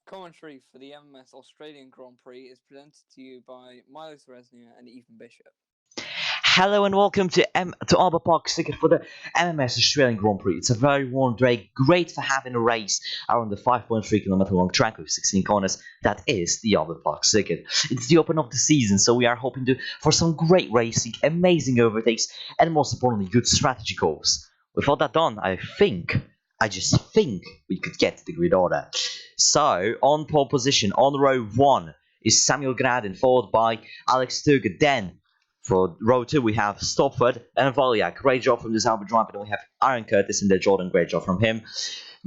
Commentary for the MMS Australian Grand Prix is presented to you by Milo Resnier and Ethan Bishop. Hello and welcome to Albert Park Circuit for the MMS Australian Grand Prix. It's a very warm day, great for having a race around the 5.3 km long track with 16 corners. That is the Albert Park Circuit. It's the open of the season, so we are hoping for some great racing, amazing overtakes, and most importantly, good strategy calls. With all that done, I just think we could get to the grid order. So, on pole position, on row 1 is Samuel Gradin, followed by Alex Turger. Then, for row 2, we have Stopford and Volyak. Great job from this Albert driver. Then we have Aaron Curtis and the Jordan. Great job from him.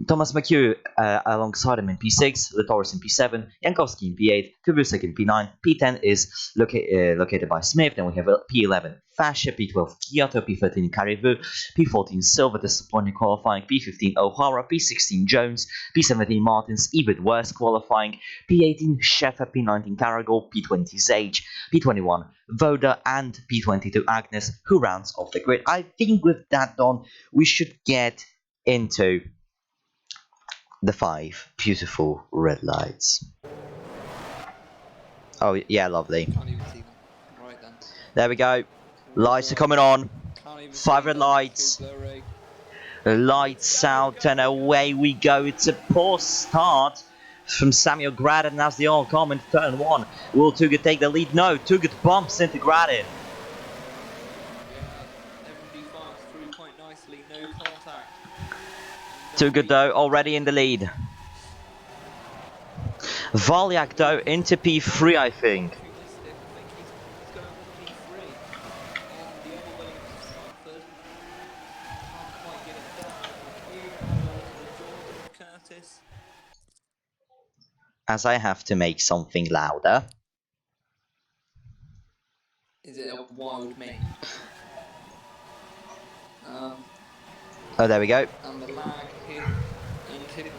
Thomas McHugh alongside him in P6, Latoris in P7, Jankowski in P8, Kubusek in P9. P10 is located by Smith. Then we have P11 Fascia, P12 Kyoto, P13 Caribou, P14 Silver, disappointing qualifying, P15 O'Hara, P16 Jones, P17 Martins, even worse qualifying, P18 Sheffer, P19 Caragol, P20 Sage, P21 Voda, and P22 Agnes, who rounds off the grid. I think with that done, we should get into the 5 beautiful red lights. Oh yeah, lovely. Can't even see them. Right then. There we go. Lights are coming on. 5 red lights. Lights out and away we go. It's a poor start from Samuel Gradin as they all come in turn 1. Will Tugut take the lead? No, Tugut bumps into Gradin. Through quite nicely, no contact. Tugut though already in the lead. Volyak though into P3, I think. As I have to make something louder. Is it a wild me? Oh, there we go. And the lag hit into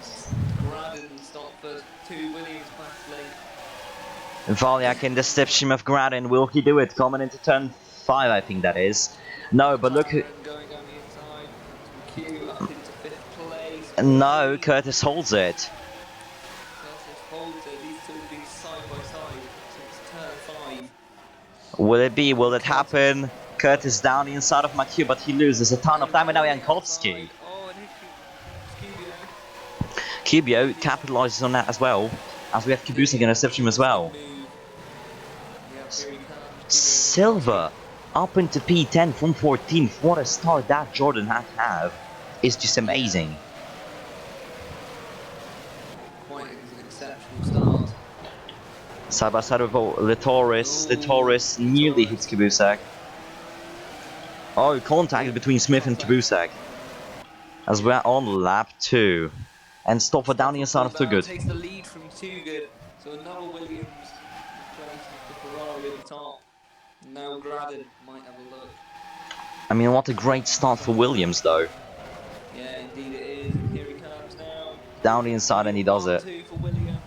Gradin Stopford, 2 Williams late. Volyak in the slipstream of Gradin. Will he do it? Coming into turn 5, I think that is. No, but look. Going down the inside. Q up into 5th place. No, Curtis holds it. Curtis holds it. These two will be side by side since turn 5. Will it be? Will it happen? Curtis down the inside of McHugh, but he loses a ton of time. And now Jankowski. Oh, and Kibio capitalizes on that as well, as we have Kubusek in a slipstream as well. Silver up into P10 from 14th. What a start that Jordan had to have. It's just amazing. Quite an exceptional start. Side by side with Latoris. Latoris nearly hits Kubusek. Oh, contact between Smith and Kubusek. As we're on lap 2. And Stopper down the inside of Tugut. Takes the lead from Tugut. So another Williams replaces the Ferrari at the top. Now Gradin might have a look. I mean, what a great start for Williams though. Yeah, indeed it is. Here he comes now. Down the inside and he does it. 2 for Williams.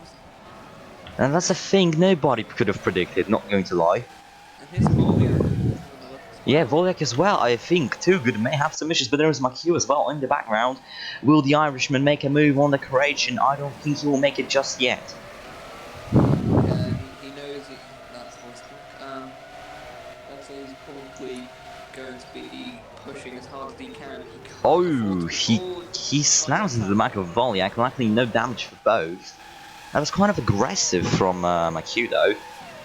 And that's a thing nobody could have predicted, not going to lie. And here's Volyak. Yeah, Volyak as well, I think. Tugut may have some issues, but there is McHugh as well in the background. Will the Irishman make a move on the Croatian? I don't think he will make it just yet. He knows that's possible. That's he's probably going to be pushing as hard as he can. Oh, he slams into the back of Volyak, luckily no damage for both. That was kind of aggressive from McHugh though.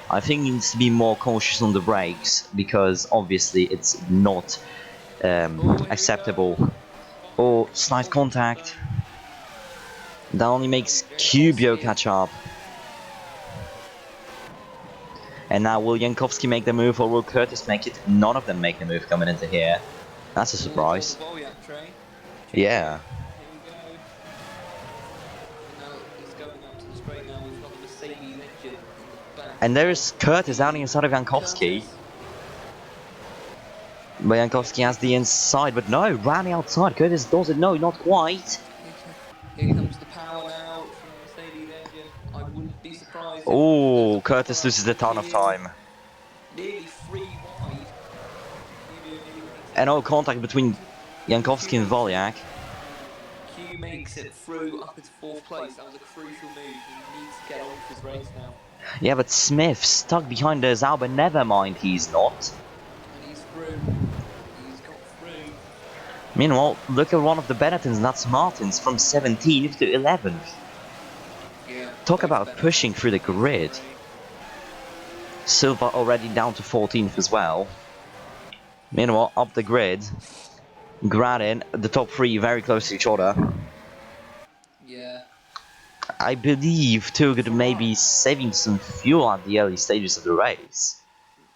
I think he needs to be more cautious on the brakes, because obviously it's not acceptable. Oh, slight contact. That only makes Kubio catch up. And now will Jankowski make the move, or will Curtis make it? None of them make the move coming into here. That's a surprise. Yeah. And there is Curtis down the inside of Jankowski. But Jankowski has the inside, but no, ran outside. Curtis does it. No, not quite. Here comes the power now from the Mercedes engine. I wouldn't be surprised. Oh, Curtis loses a ton of time. Nearly 3 wide. And no contact between Jankowski and Volyak. Q he makes it through up into fourth place, that was a crucial move. He needs to get on with his race now. Yeah, but Smith stuck behind the Zauber. Never mind, he's not. And he's through. He's got through. Meanwhile, look at one of the Benettons, that's Martins, from 17th to 11th. Yeah, Talk both about pushing Benettons through the in grid. P3. Silva already down to 14th as well. Meanwhile, up the grid, Gradin, the top three very close to each other. Yeah. I believe Turgut may Ferrari. be saving some fuel at the early stages of the race.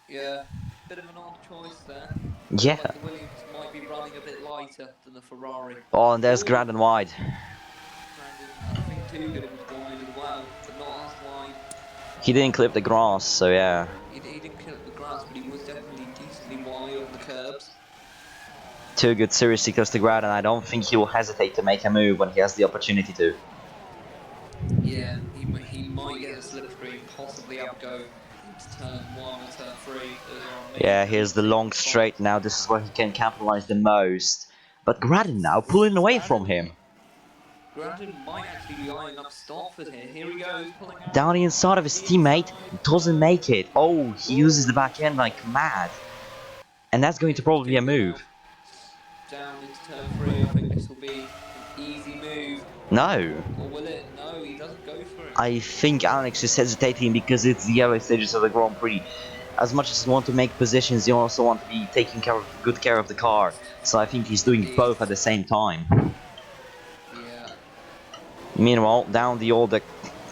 Yeah. Bit of an odd choice there. Feel Yeah. like the Williams might be running a bit lighter than the Ferrari. Oh, and there's Oh, Gradin wide. Brandon. I think Toogood was wide as well, but not as wide. He didn't clip the grass, so yeah. He didn't clip the grass, but he was definitely decently wide on the curbs. Turgut seriously close to Gradin. I don't think he will hesitate to make a move when he has the opportunity to. Yeah, he might get a slipstream, possibly have a go into turn 1 or turn 3. Those are our main Yeah, here's the long straight spots. now. This is where he can capitalize the most. But Gradin now This pulling is away from him. Gradon might actually be eyeing up Stopford here. Here he goes, pulling out. Down the inside of his The teammate, inside. doesn't make it. Oh, he uses the Ooh. back end like mad. And that's going Here to comes probably be a Toogood now. move. Down into turn 3. I think this will be an easy move. No. Or will it? No, he doesn't go for it. I think Alex is hesitating because it's the early stages of the Grand Prix. As much as you want to make positions, you also want to be taking good care of the car. So I think he's doing Indeed. both at the same time. Yeah. Meanwhile, down the older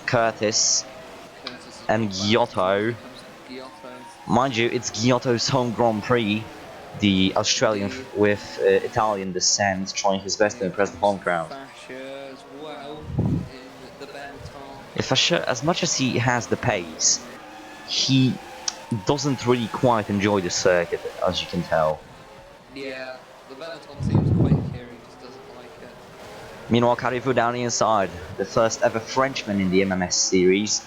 Curtis Curtis has and been back as well. Giotto. Here comes Giotto. Mind you, it's Giotto's home Grand Prix. The Australian Indeed. with Italian descent trying his best to Here impress the comes home crowd. Fasher as well in the Benetton. If as much as he has the pace, he doesn't really quite enjoy the circuit, as you can tell. Yeah, the Benetton seems quick here, he just doesn't like it. Meanwhile, Carrifu down the inside, the first ever Frenchman in the MMS series,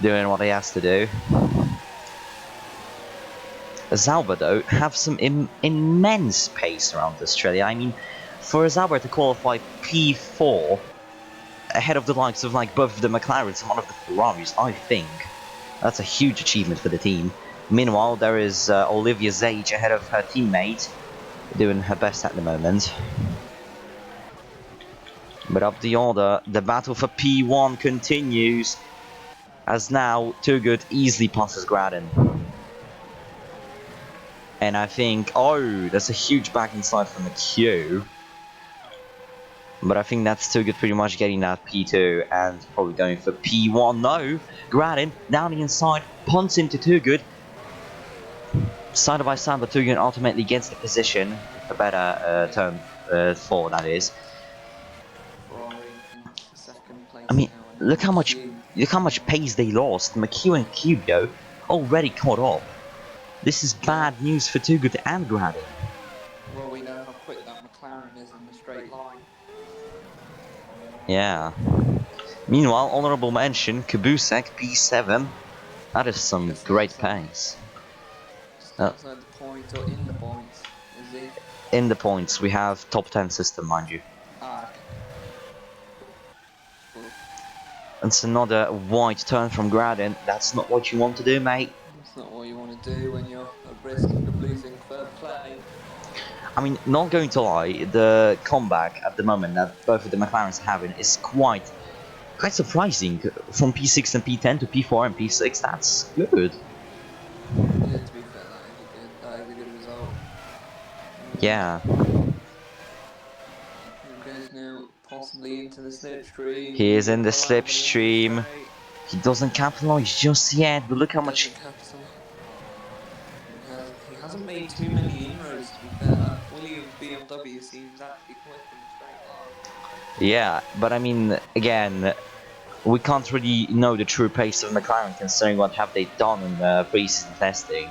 doing what he has to do. Zauber, though, have some immense pace around Australia. I mean, for Zauber to qualify P4 ahead of the likes of like both of the McLarens and one of the Ferraris, I think that's a huge achievement for the team. Meanwhile, there is Olivia Zage ahead of her teammate, doing her best at the moment. But up the order, the battle for P1 continues, as now Turgut easily passes Gradin. And I think, oh, there's a huge back inside from the queue. But I think that's Turgut pretty much getting that P2 and probably going for P1. No, Gradin down the inside, punts into Turgut. Side by side, but Turgut ultimately gets the position, a better turn 4 that is. Ferrari in second place I mean, now. look how much pace they lost. McHugh and Cubio already caught up. This is bad news for Turgut and Gradin. Well, we know how quick that McLaren is in the straight line. Yeah. Meanwhile, honorable mention, Kabusek, P7. That is some Just great outside. pace. Just outside the points, or in the points, is he? In the points, we have top 10 system, mind you. Ah, okay. Cool. It's another wide turn from Gradin. That's not what you want to do, mate. That's not what you want to do when you're at risk of losing third place. I mean, not going to lie, the comeback at the moment that both of the McLarens are having is quite surprising. From P6 and P10 to P4 and P6, that's good. Yeah, to be fair, that is a good result. Yeah. Here goes now, possibly into the slipstream. He is in the Pull out of the slipstream. straight. He doesn't capitalize just yet, but look how much... Doesn't capital. He hasn't made too many inroads, to be fair. That Williams BMW seems actually quick in the straight line. Yeah, but I mean, again, we can't really know the true pace of McLaren considering what have they done in the pre-season testing.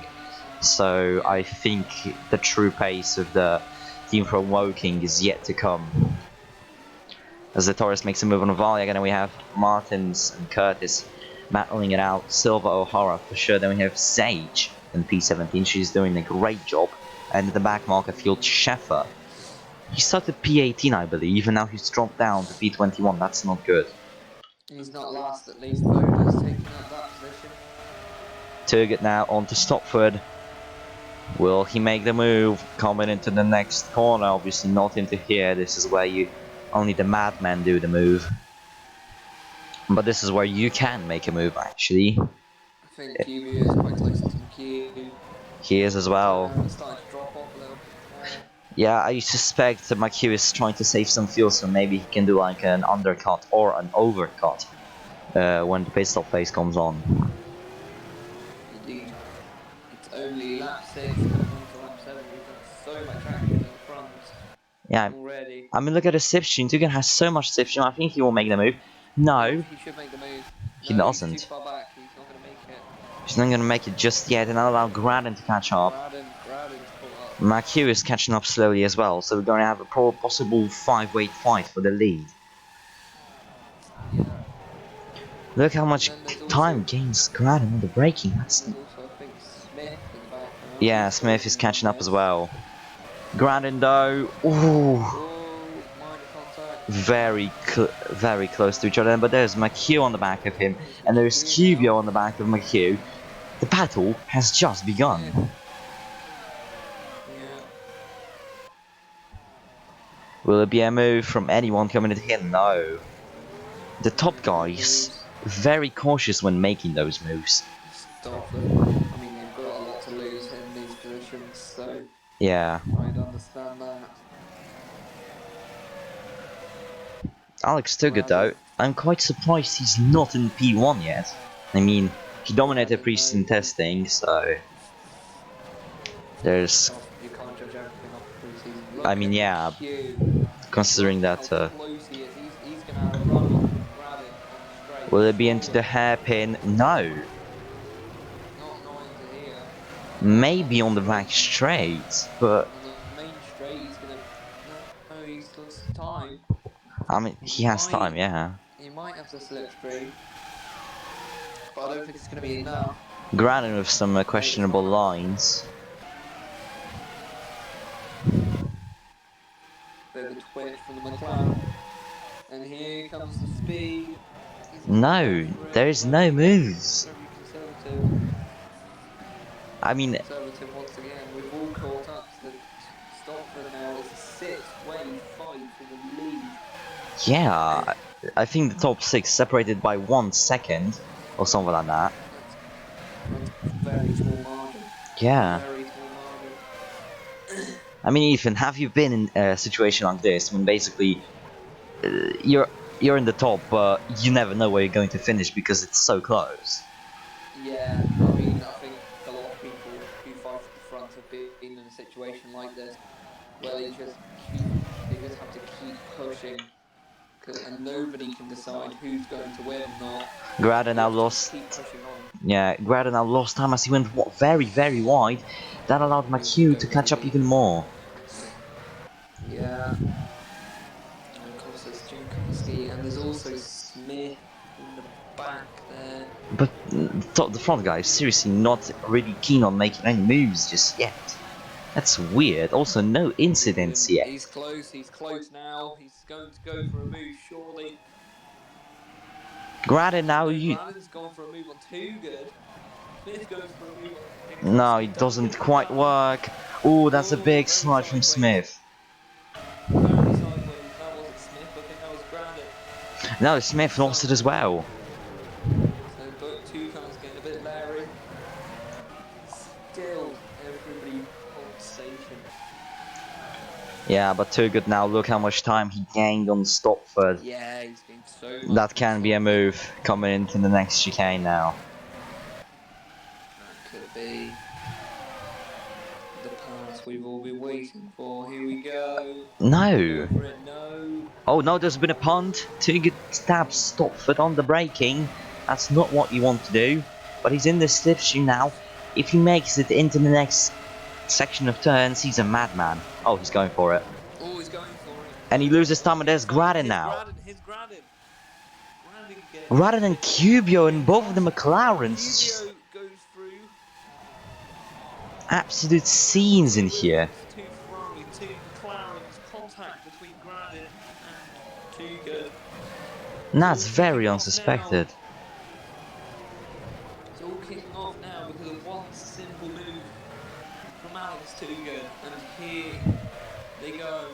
So I think the true pace of the team from Woking is yet to come. As the Taurus makes a move on Valle, again we have Martins and Curtis battling it out. Silva, O'Hara for sure. Then we have Sage in P17. She's doing a great job. And in the back, Marker Field, Sheffer He started P18, I believe, and now he's dropped down to P21. That's not good. He's not last, at least. Voda's taking up that position. Turgut now on to Stopford. Will he make the move? Coming into the next corner, obviously not into here. This is where only the madmen do the move. But this is where you can make a move, actually. I think QB is quite close to McHugh. He is as well. It's starting to drop off a little bit more. Yeah, I suspect that McHugh is trying to save some fuel, so maybe he can do like an undercut or an overcut when the pit stop phase comes on. Indeed. It's only lap 6 coming on to lap 7. We've got so much action at the front Yeah, already. I mean, look at the slipstream. Tugan has so much slipstream. I think he will make the move. No, He should make the move. he No, he's too doesn't. far back. He's not going to make it. He's not going to make it just yet, and I'll allow Graden to catch up. Graden's caught up. McHugh is catching up slowly as well, so we're going to have a possible 5-way fight for the lead. Yeah. Look how much time gains Graden on the braking. That's There's also, I think, Smith in the back now. yeah, Smith is catching up as well. Graden though, ooh, Minor contact. very close to each other. But there's McHugh on the back of him, and there's Cubio on the back of McHugh. The battle has just begun. Yeah. Will it be a move from anyone coming in here? No. The top guys very cautious when making those moves. Stopford. I mean, they've got a lot to lose in these positions, so Yeah. I'd understand that. Alex Turgut though, I'm quite surprised he's not in P1 yet. I mean, he dominated preseason testing, so there's. You can't judge everything off the preseason. I mean, yeah, considering that. How close he is. He's going to have a run on Graden on the straight. Will it be into the hairpin? No. Not into here. Maybe on the back straight, but On the main straight, he's going to. No, he's lost time. I mean, he has time, yeah. He might have the slipstream, but I don't think it's going to be enough. Graden with some questionable lines. Bit of a twitch from the McLaren. And here comes the speed. No, there is no moves. Very conservative. I mean, Conservative once again. We've all caught up to Stopford now. It's a 6-way fight for the lead. yeah, I think the top 6 separated by 1 second or something like that. That's a very small margin. Yeah. Very small margin. I mean, Ethan, have you been in a situation like this when basically you're in the top, but you never know where you're going to finish because it's so close? Yeah, I mean, I think a lot of people who fight at the front have been in a situation like this, where they just have to keep pushing, and nobody can decide who's going to win or not. Graden now lost. Keep pushing on. Yeah, Graden now lost time as he went very wide. That allowed McHugh to catch up even more. Yeah. And of course there's Jankowski, and there's also Smith in the back there. But the front guy is seriously not really keen on making any moves just yet. That's weird. Also, no incidents yet. He's close now. He's going to go for a move, surely. Graden now, Graden's gone for a move on Too Good. Smith goes for a move on Jankowski. No, it doesn't quite work. Oh, that's a big slide from Smith. Apparently sideways. That wasn't Smith. I think that was Graden. No, Smith lost it as well. So, but two cars getting a bit leery. Still, everybody on station. Yeah, but too good now. Look how much time he gained on Stopford. Yeah, he's gained so much. That can be a move coming into the next chicane now. That could be the pass we've all been waiting for. Here we go. No. Go for it, no. Oh no, there's been a punt. Too good stabs Stopford on the braking. That's not what you want to do. But he's in the slipstream now. If he makes it into the next section of turns, he's a madman. Oh, he's going for it. Oh, he's going for it. And he loses time, and there's Graden now. Here's Graden. Graden again. Graden and Cubio and both of the McLarens. Cubio goes through. Absolute scenes in here. Two Ferrari, two McLarens, contact That's very unsuspected. It's all kicking off now because of one simple move from Alex Too Good, and here they go.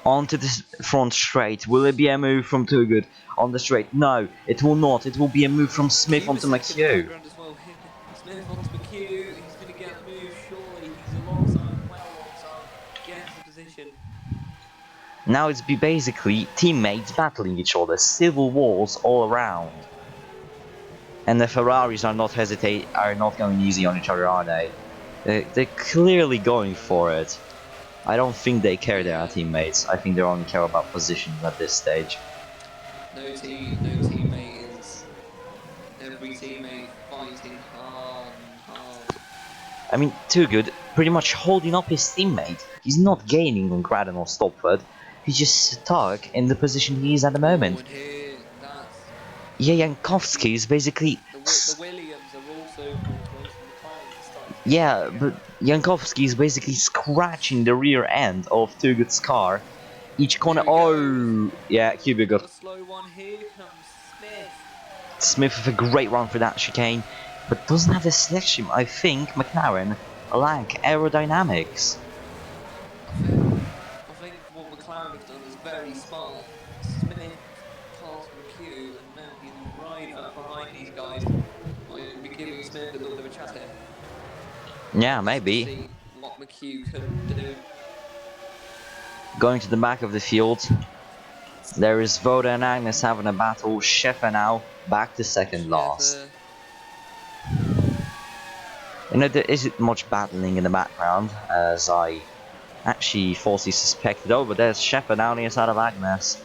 Onto the front straight. Will it be a move from Too Good on the straight? No, it will not. It will be a move from Smith onto Kubasek in the McHugh. background as well. Smith onto McHugh. He's going to get the move, surely. He's alongside, well alongside. Gets the position. Now it's be basically teammates battling each other, civil wars all around. And the Ferraris are not going easy on each other, are they? They're clearly going for it. I don't think they care they are Yeah. teammates. I think they only care about positions at this stage. No teammate is. Every teammate fighting hard and hard. I mean, Too Good pretty much holding up his teammate. He's not gaining on Graden or Stopford. He's just stuck in the position he is at the Oh, moment. and here, that's Yeah, Jankowski is basically... the Williams are also pulled close. The McLarens are starting to get Yeah, back but out. Jankowski is basically scratching the rear end of Too Good's car. Each Here corner... he goes. Oh! Yeah, Kubica Got got a slow one. Here comes Smith. Smith with a great run for that chicane, but doesn't have the selection. I think McLaren lack aerodynamics. I think what McLaren have done is very smart. Smith passed McHugh, and now he's right up behind these guys. Might be giving Smith a little bit of a chance here. Yeah, Just to maybe. see what McHugh can do. Going to the back of the field. There is Voda and Agnes having a battle. Scheffer now back to second last. You know, there isn't much battling in the background, as I actually falsely suspected. Oh, but there's Scheffer down the side of Agnes.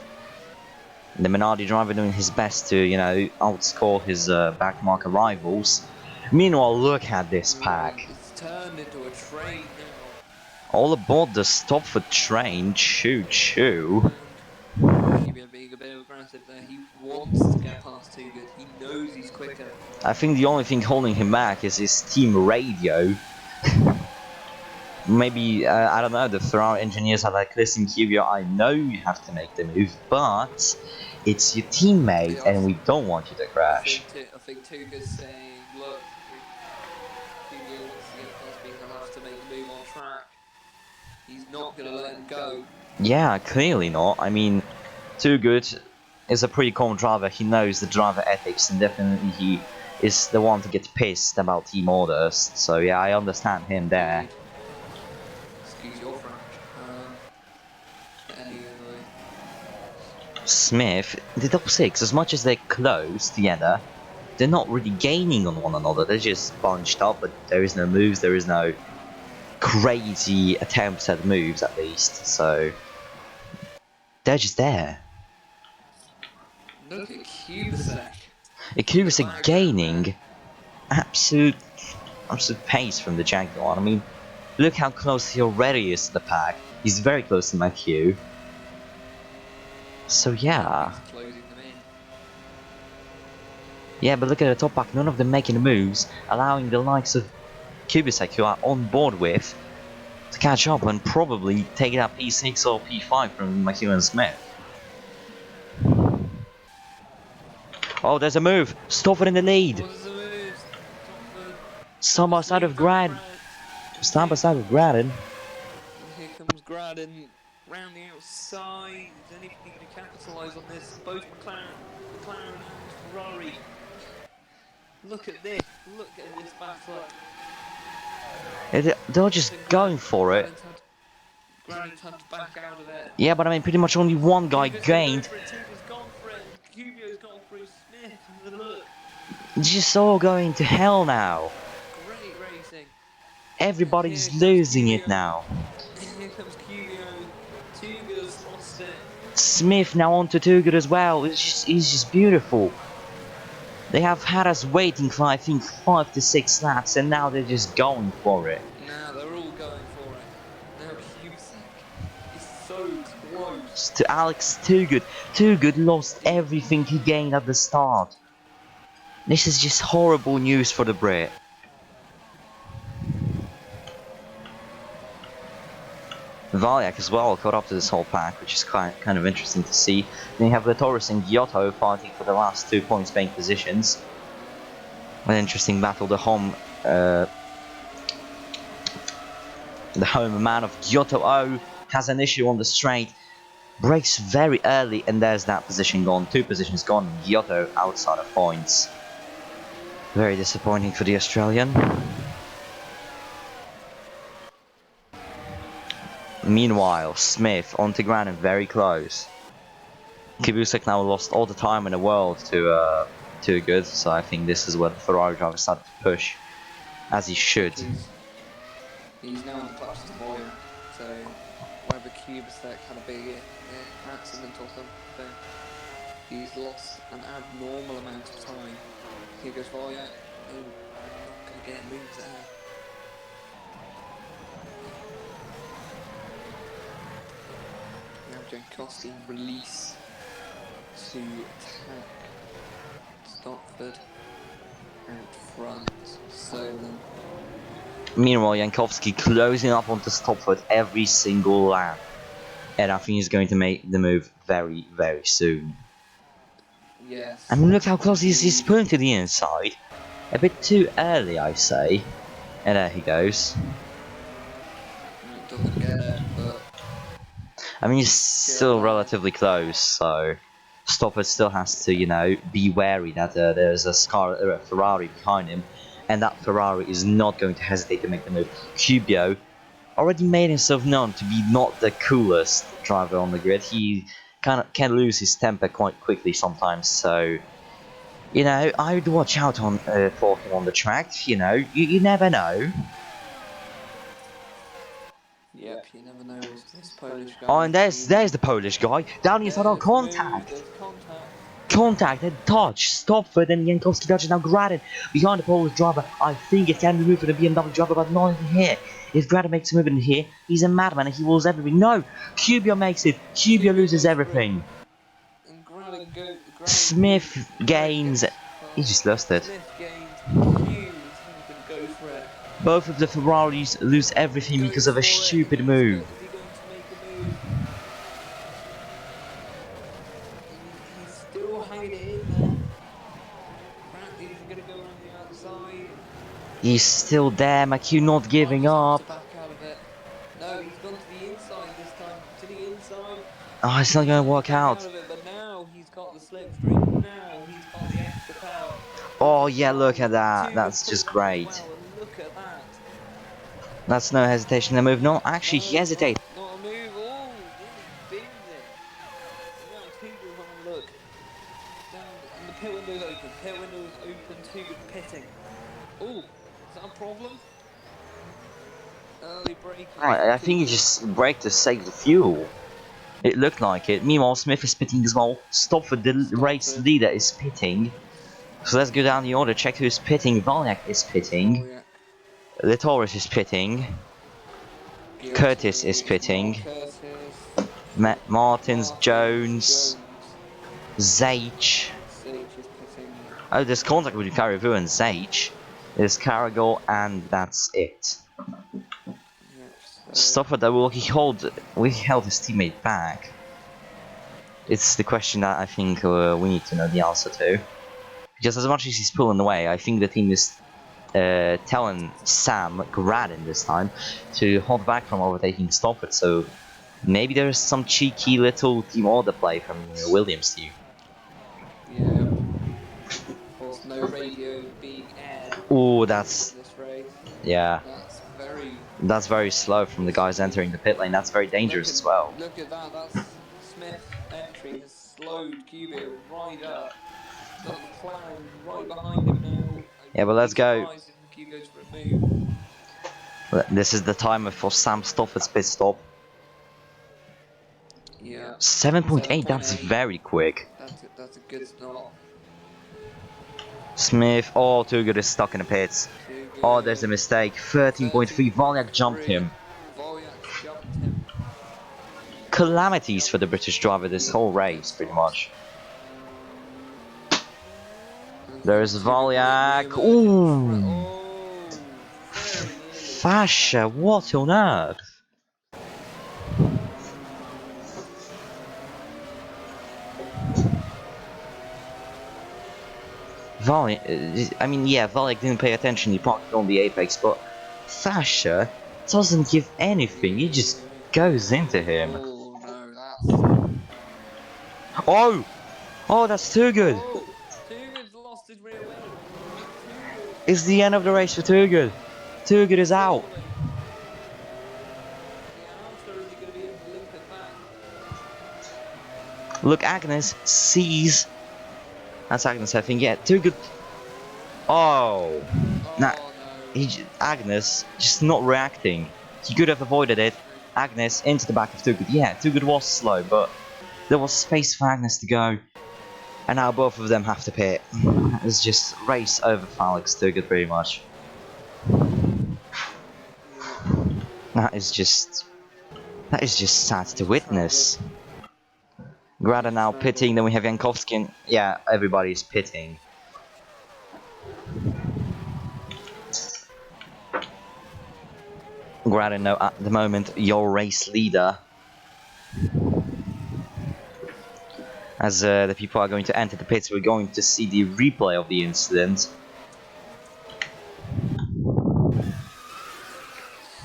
The Minardi driver doing his best to, you know, outscore his backmarker rivals. Meanwhile, look at this pack. It's turned into a train now. All aboard the Stopford train. Choo choo. QB being a bit aggressive there. He wants to get past Too Good. He knows he's quicker. I think the only thing holding him back is his team radio. Maybe, I don't know, the Ferrari engineers are like, listen, QB, I know you have to make the move, but it's your teammate Yeah, and we don't want you to crash. I think Too Good's saying, look, if QB wants to get past me, he'll have to make the move on track. He's not going to let him go. Yeah, clearly not. I mean, Too Good is a pretty calm driver. He knows the driver ethics, and definitely he is the one to get pissed about team orders. So yeah, I understand him there. Excuse your French. Anyway. Smith, the top six, as much as they're close together, they're not really gaining on one another. They're just bunched up, but there is no moves. There is no crazy attempts at moves, at least. So they're just there. Look at Kubasek. Kubasek gaining absolute pace from the Jaguar. I mean, look how close he already is to the pack. He's very close to McHugh. So yeah. He's closing them in. Yeah, but look at the top pack. None of them making the moves, allowing the likes of Kubasek, who are on board with, to catch up and probably take that P6 or P5 from McHugh and Smith. Oh, there's a move. Stopford in the lead. What's the move? Stand by side of Grad. Stand by side of Graden. Here comes Graden round the outside. Is anything going to capitalise on this? Both McLaren and Ferrari. Look at this. Look at this battle. They're just going for it. Graden's had to back out of it. Yeah, but I mean, pretty much only one guy gained. Tuga's gone for it. Cubio's gone through Smith. Look. It's just all going to hell now. Great racing. Everybody's losing it now. Here comes Cubio. Tuga's lost it. Smith now onto Too Good as well. It's just beautiful. They have had us waiting for, I think, 5 to 6 laps, and now they're just going for it. Now they're all going for it. Now Kubasek is so close. To Alex Too Good. Too Good lost everything he gained at the start. This is just horrible news for the Brit. Valyak as well caught up to this whole pack, which is kind of interesting to see. Then you have Letoris and Giotto fighting for the last 2 points bank positions. An interesting battle. The home man of Giotto O has an issue on the straight. Breaks very early, and there's that position gone. 2 positions gone. Giotto outside of points. Very disappointing for the Australian. Meanwhile, Smith onto ground and very close. Kubusek now lost all the time in the world to good, so I think this is where the Ferrari driver started to push, as he should. He's now in the clutches of Volyak, so whether Kubusek had a big accident or something, he's lost an abnormal amount of time. Here goes Volyak. Oh, not going to get moved there. Now Jankowski release to attack Stopford out front. Solon. Meanwhile, Jankowski closing up onto Stopford every single lap, and I think he's going to make the move very, very soon. Yes. I mean, look how close he's pulling to the inside. A bit too early, I say. And there he goes. Doesn't get it, but I mean, he's still relatively close, so Stoppard still has to, you know, be wary that there's a Ferrari behind him, and that Ferrari is not going to hesitate to make the move. Cubio already made himself known to be not the coolest driver on the grid. He kind of can lose his temper quite quickly sometimes, so you know, I would watch out for him on the track. You know, you never know. Yep, you never know with this Polish guy. Oh, and there's the Polish guy down inside our contact. Contact and touch. Stopford and Jankowski touch now. Gradin behind the Polish driver. I think it can be moved for the BMW driver, but not in here. If Gradin makes a move in here, he's a madman and he loses everything. No, Cubio makes it. Cubio loses everything. Smith gains. He just lost it. Both of the Ferraris lose everything because of a stupid move. Is he going to make a move? He's still hanging it in there. He's going to go around the outside. He's still there, McHugh not giving up. Back out of it. No, he's gone to the inside this time. To the inside. Oh, it's not going to work out. But now he's got the slipstream. Now he's got the extra power. Oh yeah, look at that. That's just great. Look at that. That's no hesitation to move. No, actually, he hesitated. Not a move. Oh, really bins it. Now Tugger's on a look. Down, and the pit window's open. Pit window's open. Tugger's pitting. Oh, is that a problem? Early braking. Right, I think he just braked to save the fuel. It looked like it. Meanwhile, Smith is pitting as well. Stopford, the race leader, is pitting. So let's go down the order. Check who's pitting. Valyak is pitting. Letoris is pitting. Curtis is pitting. Martins, Jones, Zage. Oh, there's contact with Carrivu and Zage. There's Caragol, and that's it. Stopford, though, he held his teammate back. It's the question that I think we need to know the answer to. Just as much as he's pulling away, I think the team is telling Sam Gradin this time to hold back from overtaking Stopford. So maybe there is some cheeky little team order play from Williams' team. Yeah. Of course, no radio being aired. Oh, that's this race. Yeah. That's very slow from the guys entering the pit lane. That's very dangerous as well. Look at that. That's Smith's entry has slowed Cubio right up. Got the cloud right behind him now. Yeah, but let's go. This is the timer for Sam Stopford's pit stop. Yeah. 7.8, that's very quick. That's a good start. Smith, oh, too good is stuck in the pits. Oh, there's a mistake. 13.3, Valyak jumped him. Calamities for the British driver this whole race, pretty much. There's Valyak. Ooh! Fascia, what on earth? I mean, yeah, Valek didn't pay attention, he parked on the apex, but Thasher doesn't give anything, he just goes into him. Oh no, that's. Oh! Oh, that's too good! Oh! Too Good's lost his rear wing. Too Good. It's the end of the race for Too Good. Too Good is out. Surely. Is he out or is he going to be able to limp it back? Look, Agnes sees. That's Agnes, I think. Yeah, Too Good. Oh, nah. Oh no. Agnes just not reacting. He could have avoided it. Agnes into the back of Too Good. Yeah, Too Good was slow, but there was space for Agnes to go, and now both of them have to pit. It's just race over Alex Too Good, pretty much. Yeah. That is just sad to witness. Grada now pitting, then we have Jankowski, and yeah, everybody's pitting. Grada now at the moment your race leader, as the people are going to enter the pits. We're going to see the replay of the incident.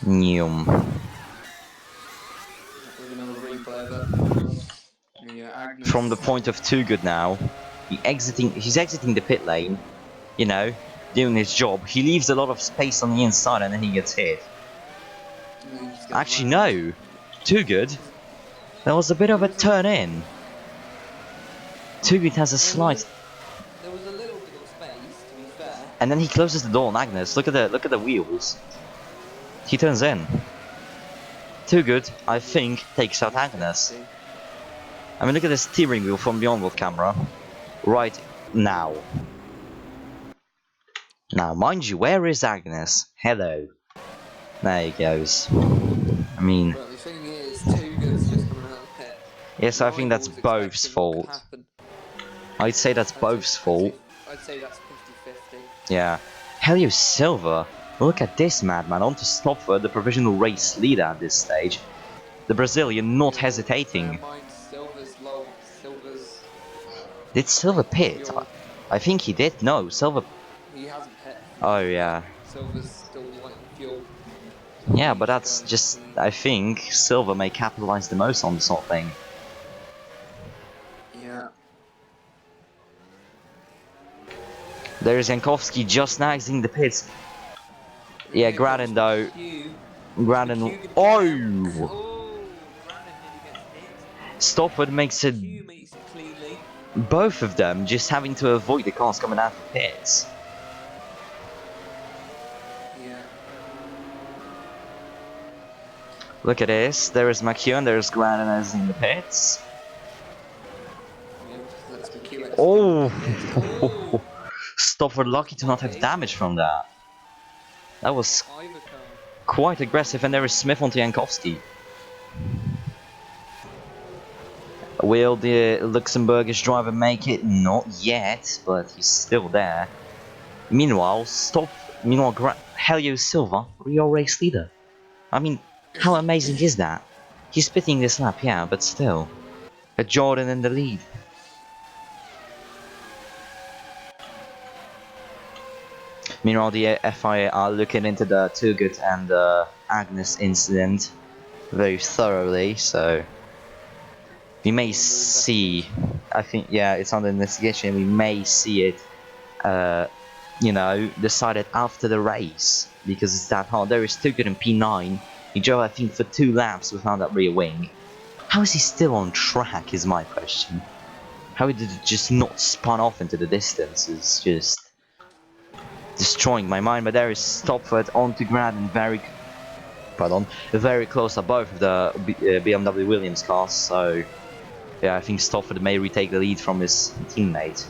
Neum. There's another replay of it. Yeah, Agnes. From the point of Too Good now, he's exiting the pit lane, you know, doing his job. He leaves a lot of space on the inside and then he gets hit. Actually, no. Too Good. There was a bit of a turn in. Too Good has a slight. There was a little bit of space, to be fair. And then he closes the door on Agnes. Look at the wheels. He turns in. Too Good, I think, takes out Agnes. I mean, look at the steering wheel from the onboard camera. Right now. Now, mind you, where is Agnes? Hello. There he goes. I mean... Well, the thing is, Too Good's just coming out of the pit. Yes, I think that's both's fault. I'd say that's both's fault. I'd say that's 50-50. Yeah. Helio Silva. Look at this madman. On to Stopford, the provisional race leader at this stage. The Brazilian not hesitating. Did Silva pit? I think he did. No, Silva... He hasn't pit. Oh, yeah. Silva's still lighting fuel. Yeah, but that's just... I think Silva may capitalize the most on this whole thing. Yeah. There's Jankowski just now exiting the pits. Yeah, Graden though. Graden. Oh! Stopford makes it. Both of them just having to avoid the cars coming out of the pits. Yeah. Look at this. There is McHugh and there's Graden as in the pits. Oh! Stopford lucky to not have damage from that. That was quite aggressive, and there is Smith onto Jankowski. Will the Luxembourgish driver make it? Not yet, but he's still there. Meanwhile, Helio Silva, real race leader. I mean, how amazing is that? He's pitting this lap, yeah, but still. A Jordan in the lead. Meanwhile, the FIA are looking into the Too Good and Agnes incident very thoroughly, so we may see. I think, yeah, it's under investigation. We may see it, you know, decided after the race because it's that hard. There is Too Good in P9. He drove, I think, for 2 laps without that rear wing. How is he still on track? Is my question. How did it just not spun off into the distance? It's just destroying my mind. But there is Stopford onto Graden, very close to both of the BMW Williams cars. So yeah, I think Stopford may retake the lead from his teammate.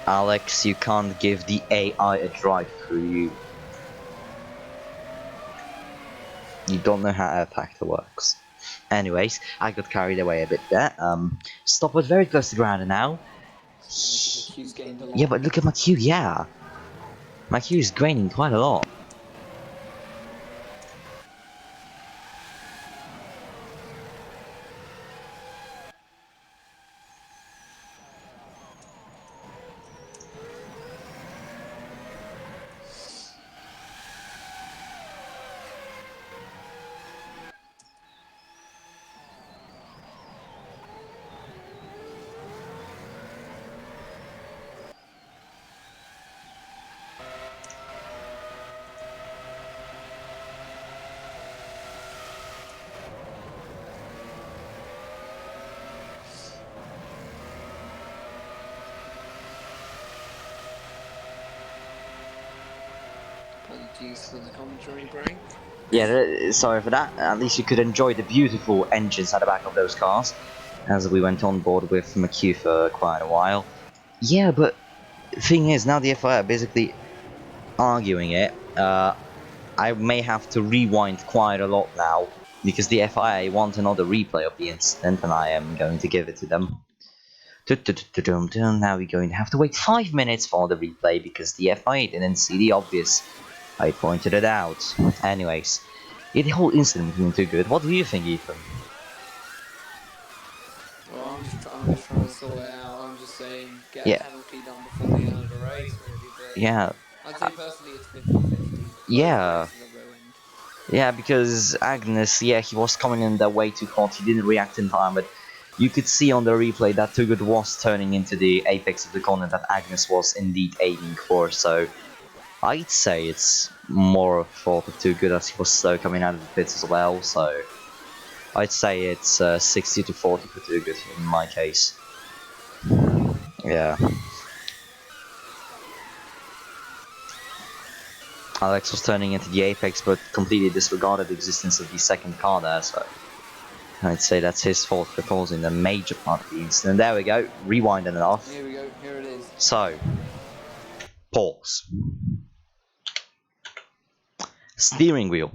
Alex, you can't give the AI a drive through you. You don't know how Air Factor works. Anyways, I got carried away a bit there. Stopford very close to the ground now. Yeah, but look at McHugh, yeah. McHugh is gaining quite a lot. Apologies for the commentary break. Yeah, sorry for that. At least you could enjoy the beautiful engines at the back of those cars, as we went on board with McHugh for quite a while. Yeah, but thing is, now the FIA are basically arguing it. I may have to rewind quite a lot now, because the FIA want another replay of the incident, and I am going to give it to them. Now we're going to have to wait 5 minutes for the replay, because the FIA didn't see the obvious. I pointed it out. Anyways, yeah, the whole incident wasn't too good. What do you think, Ethan? Well, I'm just trying to sort it out. I'm just saying get a Yeah, penalty done before the end of the race, really. But yeah, I'd say personally it's 50-50. Both yeah, races are ruined. yeah, because Agnes, yeah, he was coming in that way too hot, he didn't react in time, but you could see on the replay that Too Good was turning into the apex of the corner that Agnes was indeed aiming for, so I'd say it's more a fault of Too Good as he was slow coming out of the pits as well, so I'd say it's 60 to 40 for Too Good in my case. Yeah. Alex was turning into the apex, but completely disregarded the existence of the second car there, so I'd say that's his fault for causing the major part of the incident. There we go, rewinding it off. Here we go. Here it is. So, pause. Steering wheel.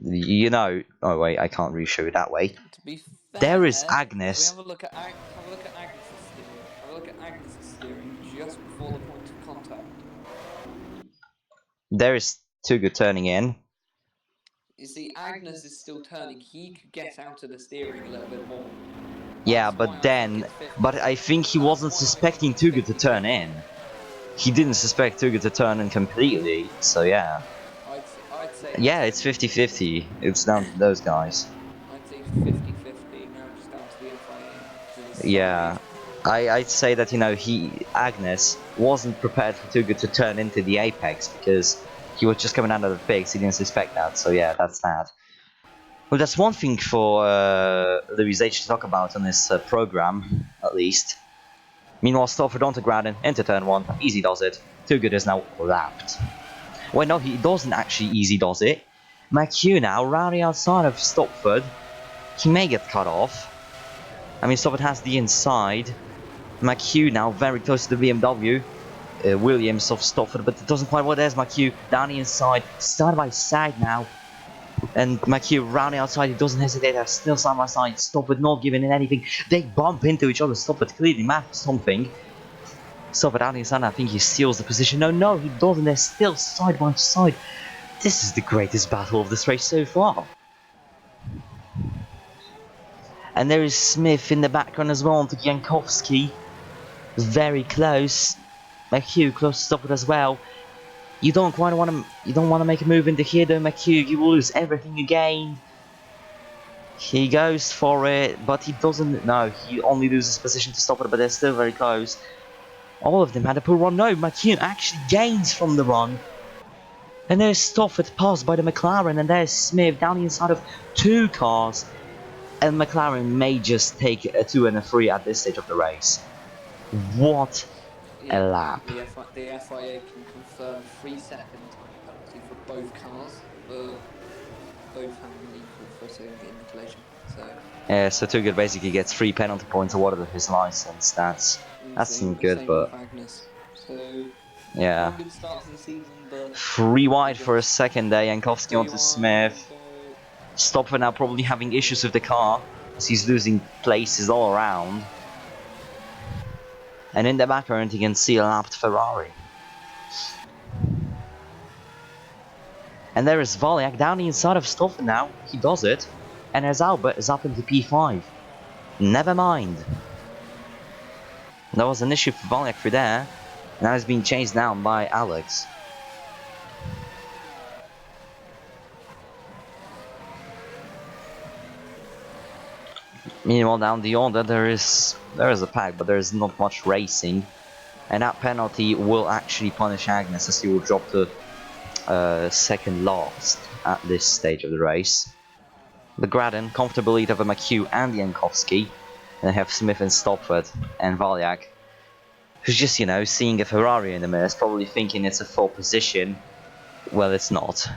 You know, oh wait, I can't really show it that way. To be There is fair, if we Agnes. have a look at Agnes's steering, have a look at Agnes's steering just before the point of contact. There is Too Good turning in. You see, Agnes is still turning. He could get out of the steering a little bit more. Yeah, That's why but I think then, it's 50. but I think he That's wasn't why I think suspecting it's Too Good to turn 50-50. in. He didn't suspect Too Good to turn in completely, so yeah. I'd say it's Yeah, it's 50-50. 50-50. It's down to those guys. I'd say 50-50. Now just down to the FIA to Yeah. decide. I'd say that, you know, Agnes wasn't prepared for Too Good to turn into the apex because he was just coming out of the pits, he didn't suspect that, so yeah, that's that. Well, that's one thing for Louis H to talk about on this program, at least. Meanwhile, Stofford onto Graden, into turn 1, easy does it. Too Good is now lapped. Well, no, he doesn't actually easy does it. McHugh now, rounding outside of Stopford. He may get cut off. I mean, Stopford has the inside. McHugh now very close to the BMW. Williams of Stopford, but it doesn't quite work. There's McHugh down the inside, side by side now. And McHugh rounding outside, he doesn't hesitate, they're still side by side. Stopford not giving in anything. They bump into each other. Stopford clearly mad for something. Stopford down the inside, I think he steals the position. No, he doesn't. They're still side by side. This is the greatest battle of this race so far. And there is Smith in the background as well onto Jankowski. Very close. McHugh close to Stopford as well. You don't want to make a move into here though, McHugh. You will lose everything you gained. He goes for it, but he doesn't. No, he only loses position to Stopford, but they're still very close. All of them had a poor run. No, McHugh actually gains from the run. And there's Stopford passed by the McLaren, and there's Smith down the inside of two cars. And McLaren may just take a 2 and a 3 at this stage of the race. What a Yeah, lap. the FIA can confirm 3-second time penalty for both cars for both having an equal footing in the collision. So So Too Good basically gets 3 penalty points awarded of his license. That's not good, same with but Agnes. So not yeah. a good start to the season, but 3 I wide for a guess second there. Jankowski 3 onto wide. Smith. Stopper now probably having issues with the car as he's losing places all around. And in the background you can see a lapped Ferrari. And there is Valiak down the inside of Stopper now. He does it. And as Albert is up into P5. Never mind. There was an issue for Valiak for there. Now he's being chased down by Alex. Meanwhile, down the order there is a pack, but there is not much racing, and that penalty will actually punish Agnes as he will drop to second last at this stage of the race. The Graden comfortable lead over McHugh and Jankowski, and they have Smith and Stopford and Valiak. who's just, you know, seeing a Ferrari in the mirrors, probably thinking it's a full position. Well, it's not.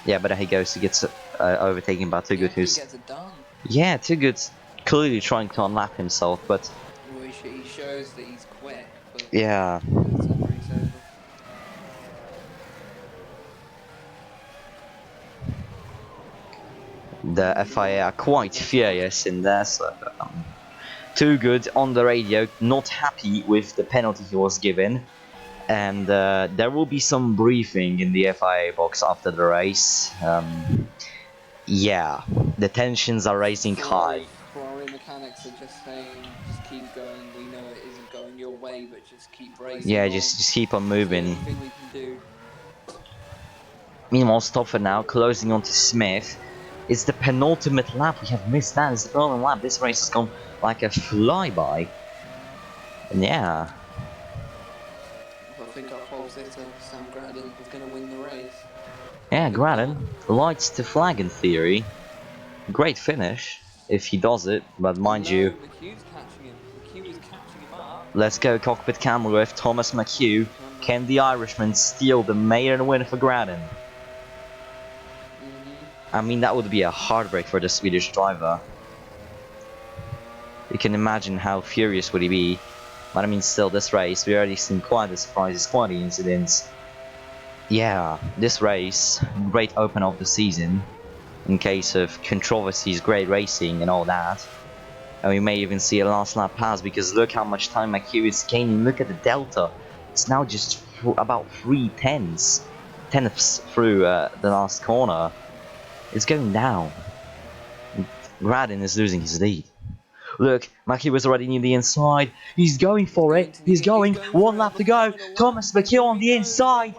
Yeah, but he goes to get overtaken by Too He Good, actually who's... gets it done. Yeah, Too Good's clearly trying to unlap himself, but... Well, he shows that he's quick, but Yeah, it's a race over. the FIA are quite Good start. furious in there, so... Too Good on the radio, not happy with the penalty he was given. And there will be some briefing in the FIA box after the race. Yeah, the tensions are rising high. Ferrari mechanics are just saying, just keep going. We know it isn't going your way, but just keep racing Yeah, on. just keep on It's the moving. only thing we can do. Meanwhile, Stoffer now closing on to Smith. It's the penultimate lap. We have missed that. It's the penultimate lap. This race has gone like a flyby. And yeah. I think our pole sitter, Sam Graden, is going to win the race. Yeah, Look at Graden lights to flag in theory. Great finish if he does it, but mind No, you, McHugh's catching him. McHugh is catching him up. let's go cockpit camera with Thomas McHugh. Can the Irishman steal the maiden win for Graden? I mean, that would be a heartbreak for the Swedish driver. You can imagine how furious would he be. But I mean, still, this race, we already seen quite the surprises, quite the incidents. Yeah, this race, great open of the season. In case of controversies, great racing and all that. And we may even see a last lap pass, because look how much time McHugh is gaining. Look at the delta. It's now just about 3 tenths through the last corner. It's going down. Graden is losing his lead. Look, McHugh was already near the inside. He's going for it. He's going. One lap to go. Thomas McHugh on the inside.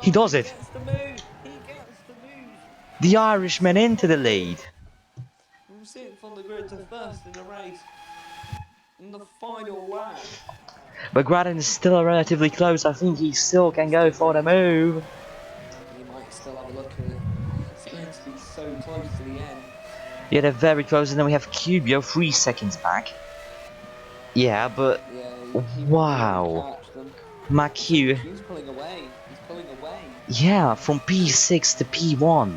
He does it. Gets the move. He gets the move. The Irishman into the lead. From 6th on the grid to 1st in the race. In the final lap. But Graden is still relatively close. I think he still can go for the move. He might still have a look at it. It's going to be so close to the end. Yeah, they're very close. And then we have Cubio 3 seconds back. Yeah, but... Yeah, he wow. catch them. McHugh... He's pulling away. He's pulling away. Yeah, from P6 to P1.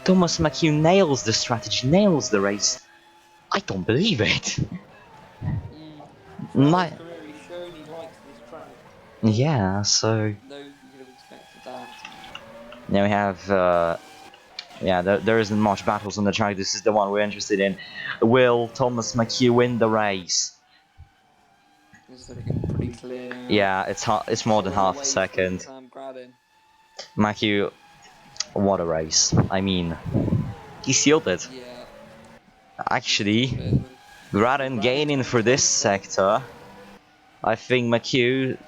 Thomas McHugh nails the strategy, nails the race. I don't believe it. My career, he's shown he likes this track. Yeah, so... Nobody could have expected that. Now we have... yeah, there isn't much battles on the track. This is the one we're interested in. Will Thomas McHugh win the race? It's looking pretty clear now. Yeah, it's more than half a second. McHugh, what a race. I mean, he sealed it. Yeah. Actually, Graden gaining for this sector. I think McHugh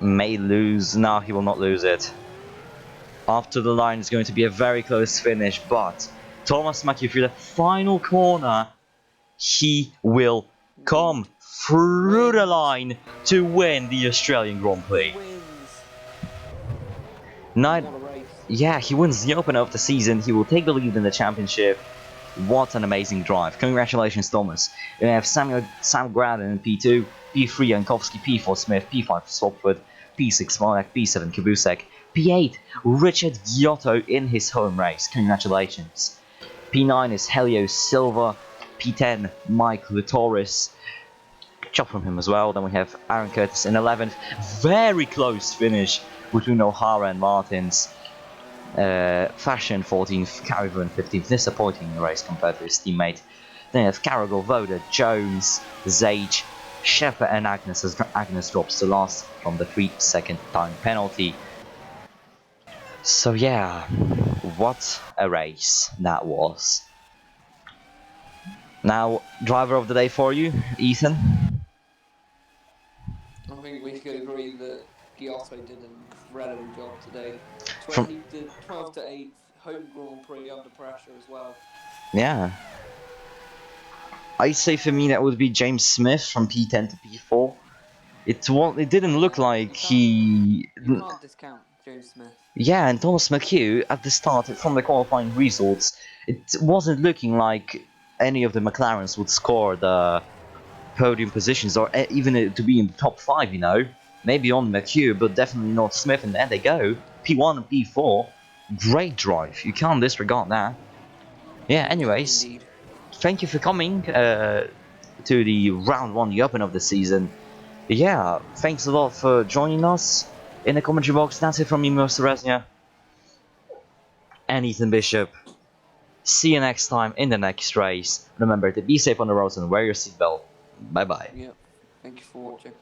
may lose. No, he will not lose it. After the line is going to be a very close finish, but Thomas McHugh through the final corner, he will come through the line to win the Australian Grand Prix. Yeah, he wins the opener of the season. He will take the lead in the championship. What an amazing drive. Congratulations, Thomas. We have Sam Graden in P2, P3 Jankowski, P4 Smith, P5 Swapford, P6 Malek, P7 Kabusek, P8 Richard Giotto in his home race. Congratulations. P9 is Helio Silva, P10 Mike Latoris. Good job from him as well. Then we have Aaron Curtis in 11th. Very close finish between O'Hara and Martins. Fashion 14th, Carriver 15th, disappointing in the race compared to his teammate. Then you have Carragher, Voda, Jones, Zage, Shepard and Agnes, as Agnes drops to last from the 3-second time penalty. So yeah, what a race that was. Now, driver of the day for you, Ethan? I think we could agree that Giotto did an incredible job today. He did 12 to 8th, home Grand Prix under pressure as well. Yeah. I'd say for me that would be James Smith from P10 to P4. It didn't look like he... You can't discount James Smith. Yeah, and Thomas McHugh at the start from the qualifying results, it wasn't looking like any of the McLarens would score the podium positions or even to be in the top 5, you know. Maybe on McHugh, but definitely not Smith, and there they go. P1 and P4. Great drive. You can't disregard that. Yeah, No, anyways, indeed. thank you for coming to the round 1, the open of the season. Yeah, thanks a lot for joining us in the commentary box. That's it from me, Mr. Resnia and Ethan Bishop. See you next time in the next race. Remember to be safe on the roads and wear your seatbelt. Bye bye. Yeah. Thank you for watching.